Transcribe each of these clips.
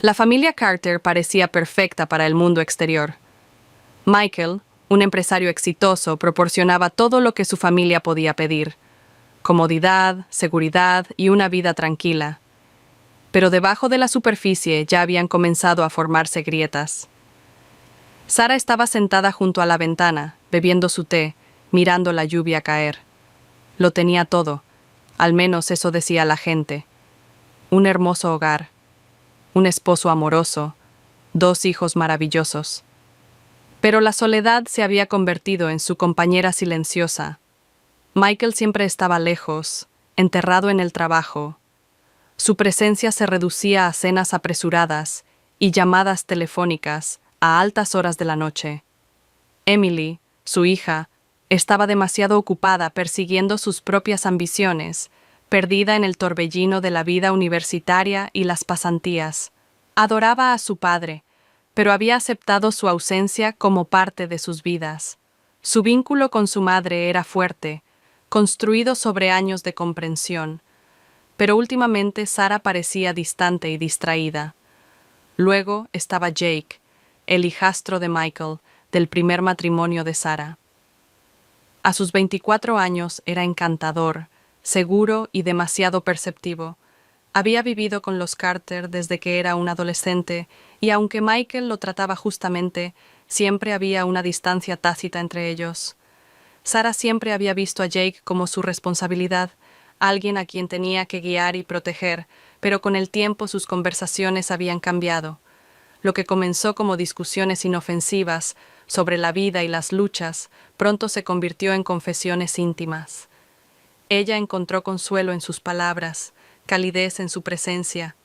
La familia Carter parecía perfecta para el mundo exterior. Michael, un empresario exitoso, proporcionaba todo lo que su familia podía pedir: comodidad, seguridad y una vida tranquila. Pero debajo de la superficie ya habían comenzado a formarse grietas. Sara estaba sentada junto a la ventana, bebiendo su té, mirando la lluvia caer. Lo tenía todo, al menos eso decía la gente. Un hermoso hogar, un esposo amoroso, 2 hijos maravillosos. Pero la soledad se había convertido en su compañera silenciosa. Michael siempre estaba lejos, enterrado en el trabajo. Su presencia se reducía a cenas apresuradas y llamadas telefónicas a altas horas de la noche. Emily, su hija, estaba demasiado ocupada persiguiendo sus propias ambiciones, perdida en el torbellino de la vida universitaria y las pasantías. Adoraba a su padre, pero había aceptado su ausencia como parte de sus vidas. Su vínculo con su madre era fuerte, construido sobre años de comprensión, pero últimamente Sara parecía distante y distraída. Luego estaba Jake, el hijastro de Michael, del primer matrimonio de Sara. A sus 24 años era encantador, seguro y demasiado perceptivo. Había vivido con los Carter desde que era un adolescente, y aunque Michael lo trataba justamente, siempre había una distancia tácita entre ellos. Sara siempre había visto a Jake como su responsabilidad, alguien a quien tenía que guiar y proteger, pero con el tiempo sus conversaciones habían cambiado. Lo que comenzó como discusiones inofensivas sobre la vida y las luchas, pronto se convirtió en confesiones íntimas. Ella encontró consuelo en sus palabras, calidez en su presencia.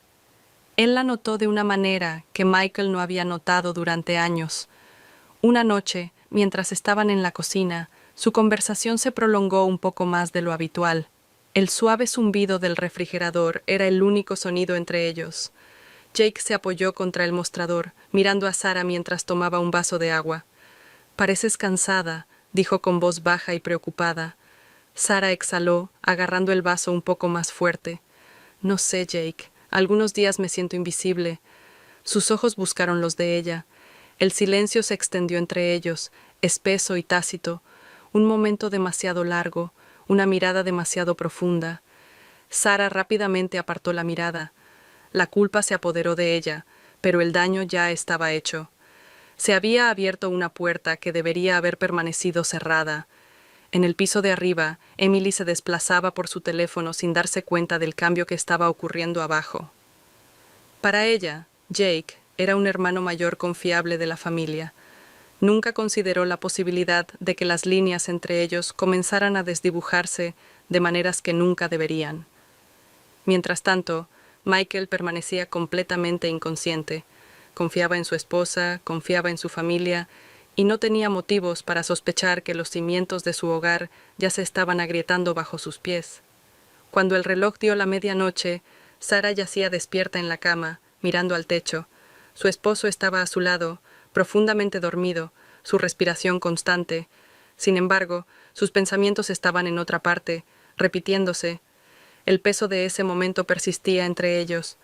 Él la notó de una manera que Michael no había notado durante años. Una noche, mientras estaban en la cocina, su conversación se prolongó un poco más de lo habitual. El suave zumbido del refrigerador era el único sonido entre ellos. Jake se apoyó contra el mostrador, mirando a Sara mientras tomaba un vaso de agua. «Pareces cansada», dijo con voz baja y preocupada. Sara exhaló, agarrando el vaso un poco más fuerte. «No sé, Jake. Algunos días me siento invisible». Sus ojos buscaron los de ella. El silencio se extendió entre ellos, espeso y tácito. Un momento demasiado largo, una mirada demasiado profunda. Sara rápidamente apartó la mirada. La culpa se apoderó de ella, pero el daño ya estaba hecho. Se había abierto una puerta que debería haber permanecido cerrada. En el piso de arriba, Emily se desplazaba por su teléfono sin darse cuenta del cambio que estaba ocurriendo abajo. Para ella, Jake era un hermano mayor confiable de la familia. Nunca consideró la posibilidad de que las líneas entre ellos comenzaran a desdibujarse de maneras que nunca deberían. Mientras tanto, Michael permanecía completamente inconsciente. Confiaba en su esposa, confiaba en su familia, y no tenía motivos para sospechar que los cimientos de su hogar ya se estaban agrietando bajo sus pies. Cuando el reloj dio la medianoche, Sara yacía despierta en la cama, mirando al techo. Su esposo estaba a su lado, profundamente dormido, su respiración constante. Sin embargo, sus pensamientos estaban en otra parte, repitiéndose. El peso de ese momento persistía entre ellos.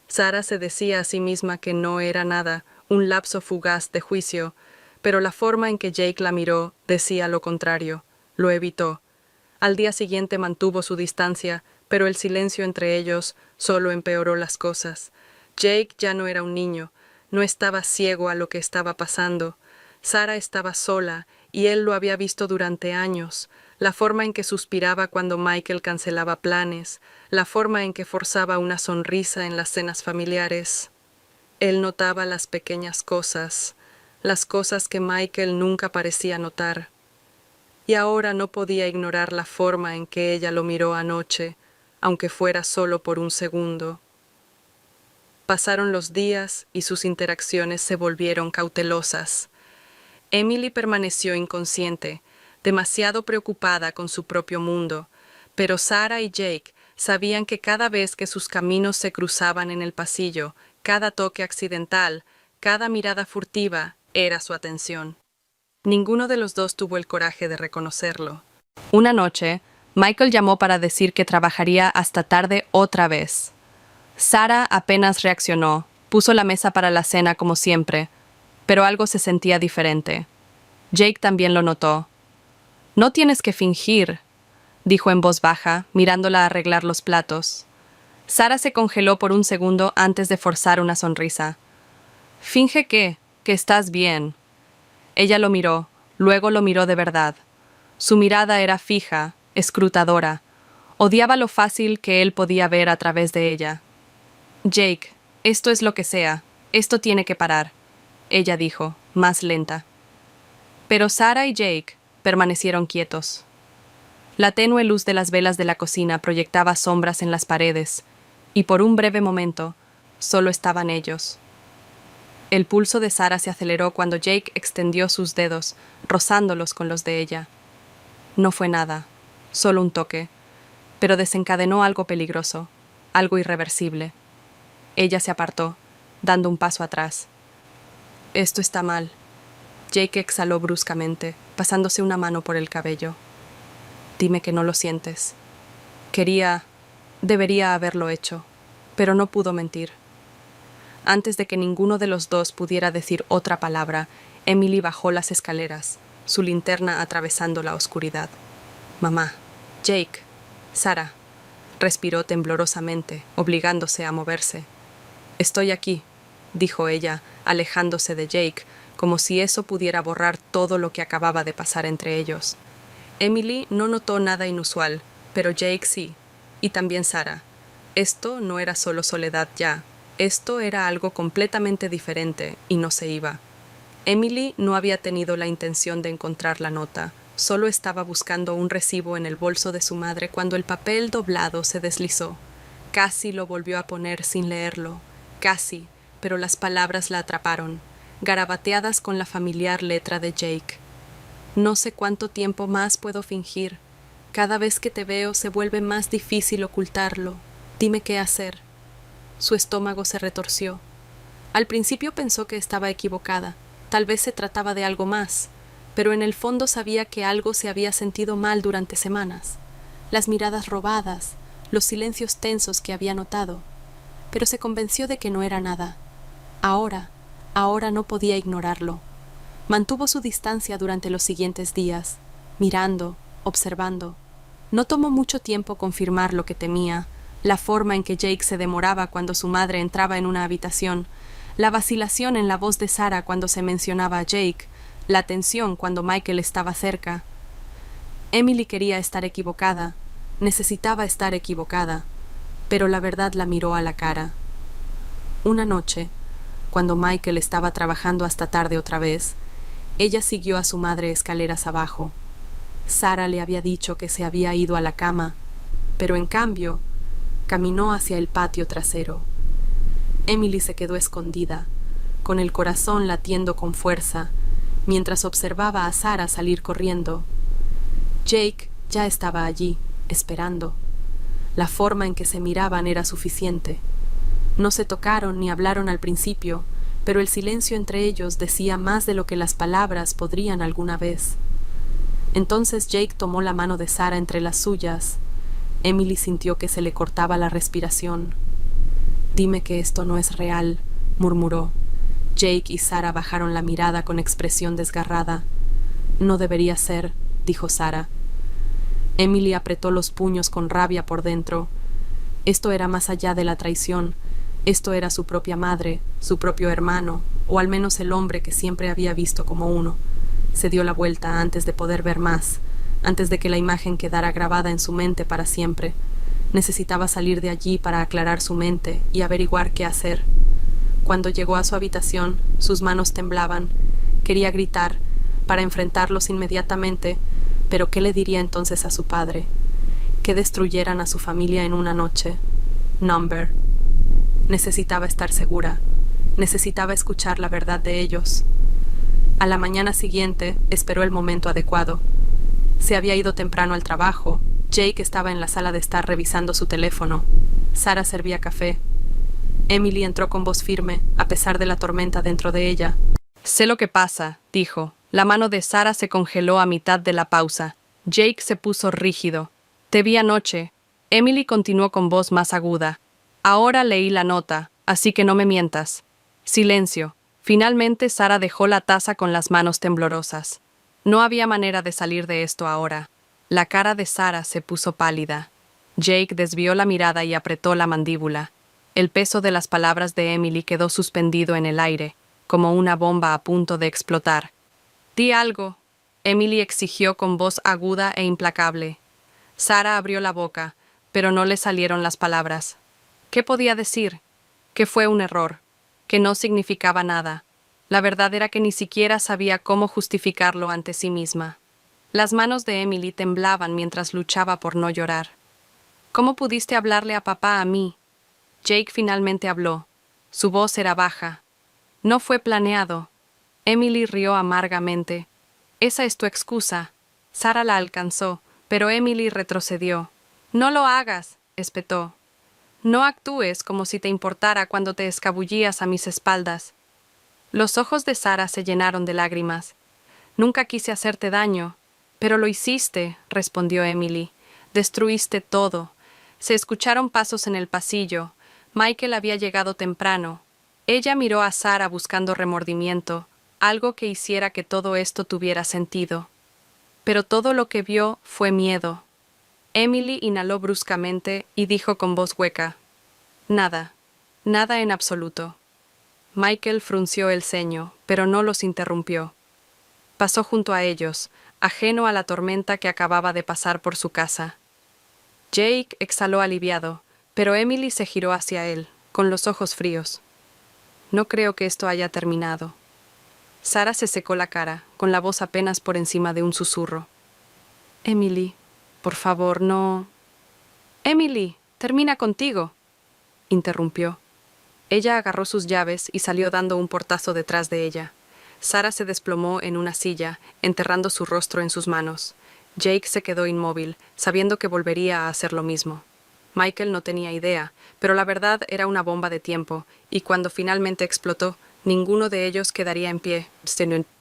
Sara se decía a sí misma que no era nada, un lapso fugaz de juicio, pero la forma en que Jake la miró decía lo contrario. Lo evitó. Al día siguiente mantuvo su distancia, pero el silencio entre ellos solo empeoró las cosas. Jake ya no era un niño, no estaba ciego a lo que estaba pasando. Sara estaba sola, y él lo había visto durante años. La forma en que suspiraba cuando Michael cancelaba planes, la forma en que forzaba una sonrisa en las cenas familiares. Él notaba las pequeñas cosas, las cosas que Michael nunca parecía notar. Y ahora no podía ignorar la forma en que ella lo miró anoche, aunque fuera solo por un segundo. Pasaron los días y sus interacciones se volvieron cautelosas. Emily permaneció inconsciente, demasiado preocupada con su propio mundo, pero Sara y Jake sabían que cada vez que sus caminos se cruzaban en el pasillo, cada toque accidental, cada mirada furtiva, era su atención. Ninguno de los dos tuvo el coraje de reconocerlo. Una noche, Michael llamó para decir que trabajaría hasta tarde otra vez. Sara apenas reaccionó, Puso la mesa para la cena como siempre, pero algo se sentía diferente. Jake también lo notó. «No tienes que fingir», dijo en voz baja, mirándola arreglar los platos. Sara se congeló por un segundo antes de forzar una sonrisa. «Finge que estás bien». Ella lo miró, luego lo miró de verdad. Su mirada era fija, escrutadora. Odiaba lo fácil que él podía ver a través de ella. «Jake, esto es lo que sea. Esto tiene que parar», ella dijo, más lenta. Pero Sara y Jake permanecieron quietos. La tenue luz de las velas de la cocina proyectaba sombras en las paredes, y por un breve momento solo estaban ellos. El pulso de Sara se aceleró cuando Jake extendió sus dedos, rozándolos con los de ella. No fue nada, solo un toque, pero desencadenó algo peligroso, algo irreversible. Ella se apartó, dando un paso atrás. «Esto está mal». Jake exhaló bruscamente, pasándose una mano por el cabello. «Dime que no lo sientes». Debería haberlo hecho, pero no pudo mentir. Antes de que ninguno de los dos pudiera decir otra palabra, Emily bajó las escaleras, su linterna atravesando la oscuridad. «Mamá, Jake, Sara», respiró temblorosamente, obligándose a moverse. «Estoy aquí», dijo ella, alejándose de Jake, como si eso pudiera borrar todo lo que acababa de pasar entre ellos. Emily no notó nada inusual, pero Jake sí, y también Sara. Esto no era solo soledad ya, esto era algo completamente diferente, y no se iba. Emily no había tenido la intención de encontrar la nota, solo estaba buscando un recibo en el bolso de su madre cuando el papel doblado se deslizó. Casi lo volvió a poner sin leerlo, casi, pero las palabras la atraparon, garabateadas con la familiar letra de Jake. «No sé cuánto tiempo más puedo fingir. Cada vez que te veo se vuelve más difícil ocultarlo. Dime qué hacer». Su estómago se retorció. Al principio pensó que estaba equivocada. Tal vez se trataba de algo más, pero en el fondo sabía que algo se había sentido mal durante semanas. Las miradas robadas, los silencios tensos que había notado. Pero se convenció de que no era nada. Ahora no podía ignorarlo. Mantuvo su distancia durante los siguientes días, mirando, observando. No tomó mucho tiempo confirmar lo que temía, la forma en que Jake se demoraba cuando su madre entraba en una habitación, la vacilación en la voz de Sara cuando se mencionaba a Jake, la tensión cuando Michael estaba cerca. Emily quería estar equivocada, necesitaba estar equivocada, pero la verdad la miró a la cara. Una noche, cuando Michael estaba trabajando hasta tarde otra vez, ella siguió a su madre escaleras abajo. Sara le había dicho que se había ido a la cama, pero en cambio, caminó hacia el patio trasero. Emily se quedó escondida, con el corazón latiendo con fuerza, mientras observaba a Sara salir corriendo. Jake ya estaba allí, esperando. La forma en que se miraban era suficiente. No se tocaron ni hablaron al principio, pero el silencio entre ellos decía más de lo que las palabras podrían alguna vez. Entonces Jake tomó la mano de Sara entre las suyas. Emily sintió que se le cortaba la respiración. «Dime que esto no es real», murmuró. Jake y Sara bajaron la mirada con expresión desgarrada. «No debería ser», dijo Sara. Emily apretó los puños con rabia por dentro. Esto era más allá de la traición. Esto era su propia madre, su propio hermano, o al menos el hombre que siempre había visto como uno. Se dio la vuelta antes de poder ver más, antes de que la imagen quedara grabada en su mente para siempre. Necesitaba salir de allí para aclarar su mente y averiguar qué hacer. Cuando llegó a su habitación, sus manos temblaban. Quería gritar, para enfrentarlos inmediatamente, pero ¿qué le diría entonces a su padre? Que destruyeran a su familia en una noche. Number. Necesitaba estar segura. Necesitaba escuchar la verdad de ellos. A la mañana siguiente, esperó el momento adecuado. Se había ido temprano al trabajo. Jake estaba en la sala de estar revisando su teléfono. Sara servía café. Emily entró con voz firme, a pesar de la tormenta dentro de ella. «Sé lo que pasa», dijo. La mano de Sara se congeló a mitad de la pausa. Jake se puso rígido. «Te vi anoche». Emily continuó con voz más aguda. «Ahora leí la nota, así que no me mientas». Silencio. Finalmente Sara dejó la taza con las manos temblorosas. No había manera de salir de esto ahora. La cara de Sara se puso pálida. Jake desvió la mirada y apretó la mandíbula. El peso de las palabras de Emily quedó suspendido en el aire, como una bomba a punto de explotar. «Di algo», Emily exigió con voz aguda e implacable. Sara abrió la boca, pero no le salieron las palabras. ¿Qué podía decir? Que fue un error, que no significaba nada. La verdad era que ni siquiera sabía cómo justificarlo ante sí misma. Las manos de Emily temblaban mientras luchaba por no llorar. «¿Cómo pudiste hablarle a papá a mí?» Jake finalmente habló. Su voz era baja. «No fue planeado». Emily rió amargamente. «Esa es tu excusa». Sara la alcanzó, pero Emily retrocedió. «No lo hagas», espetó. «No actúes como si te importara cuando te escabullías a mis espaldas». Los ojos de Sara se llenaron de lágrimas. «Nunca quise hacerte daño». «Pero lo hiciste», respondió Emily. «Destruiste todo». Se escucharon pasos en el pasillo. Michael había llegado temprano. Ella miró a Sara buscando remordimiento, algo que hiciera que todo esto tuviera sentido. Pero todo lo que vio fue miedo. Emily inhaló bruscamente y dijo con voz hueca: «Nada, nada en absoluto». Michael frunció el ceño, pero no los interrumpió. Pasó junto a ellos, ajeno a la tormenta que acababa de pasar por su casa. Jake exhaló aliviado, pero Emily se giró hacia él, con los ojos fríos. «No creo que esto haya terminado». Sara se secó la cara, con la voz apenas por encima de un susurro. «Emily, por favor, no». «Emily, termina contigo», interrumpió. Ella agarró sus llaves y salió dando un portazo detrás de ella. Sara se desplomó en una silla, enterrando su rostro en sus manos. Jake se quedó inmóvil, sabiendo que volvería a hacer lo mismo. Michael no tenía idea, pero la verdad era una bomba de tiempo, y cuando finalmente explotó, ninguno de ellos quedaría en pie.